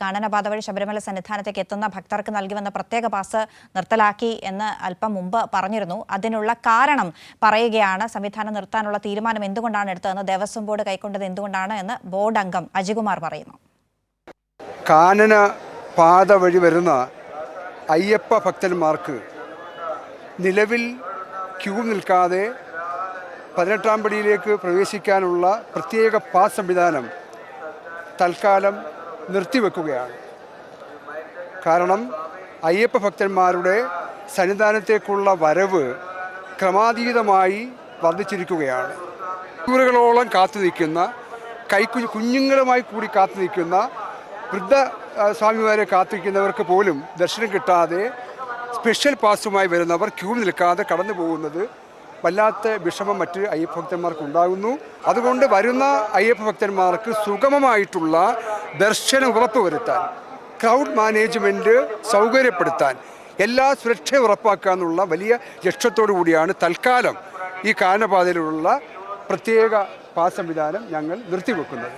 കാനനപാത വഴി ശബരിമല സന്നിധാനത്തേക്ക് എത്തുന്ന ഭക്തർക്ക് നൽകിവന്ന പ്രത്യേക പാസ് നിർത്തലാക്കി എന്ന് അല്പം മുമ്പ് പറഞ്ഞിരുന്നു. അതിനുള്ള കാരണം പറയുകയാണ്. സംവിധാനം നിർത്താനുള്ള തീരുമാനം എന്തുകൊണ്ടാണ് എടുത്തതെന്ന് ദേവസ്വം ബോർഡ് കൈക്കൊണ്ടത് എന്തുകൊണ്ടാണ് എന്ന് ബോർഡ് അംഗം അജികുമാർ പറയുന്നു. കാനന പാത വഴി വരുന്ന അയ്യപ്പ ഭക്തന്മാർക്ക് നിലവിൽ ക്യൂ നിൽക്കാതെ 18ാം പടിയിലേക്ക് പ്രവേശിക്കാനുള്ള പ്രത്യേക പാസ് സംവിധാനം തൽക്കാലം നിർത്തിവെക്കുകയാണ്. കാരണം അയ്യപ്പ ഭക്തന്മാരുടെ സന്നിധാനത്തേക്കുള്ള വരവ് ക്രമാതീതമായി വർദ്ധിച്ചിരിക്കുകയാണ്. മണിക്കൂറുകളോളം കാത്തു നിൽക്കുന്ന കുഞ്ഞുങ്ങളുമായി കൂടി കാത്തു നിൽക്കുന്ന വൃദ്ധ സ്വാമിമാരെ കാത്തിരിക്കുന്നവർക്ക് പോലും ദർശനം കിട്ടാതെ സ്പെഷ്യൽ പാസുമായി വരുന്നവർ ക്യൂ നിൽക്കാതെ കടന്നു പോകുന്നത് വല്ലാത്ത വിഷമം മറ്റ് അയ്യപ്പ ഭക്തന്മാർക്ക് ഉണ്ടാകുന്നു. അതുകൊണ്ട് വരുന്ന അയ്യപ്പ ഭക്തന്മാർക്ക് സുഗമമായിട്ടുള്ള ദർശനം ഉറപ്പുവരുത്താൻ, ക്രൗഡ് മാനേജ്മെൻറ്റ് സൗകര്യപ്പെടുത്താൻ, എല്ലാ സുരക്ഷയും ഉറപ്പാക്കുക എന്നുള്ള വലിയ ലക്ഷ്യത്തോടു കൂടിയാണ് തൽക്കാലം ഈ കാനനപാതയിലുള്ള പ്രത്യേക പാസ് സംവിധാനം ഞങ്ങൾ നിർത്തിവെക്കുന്നത്.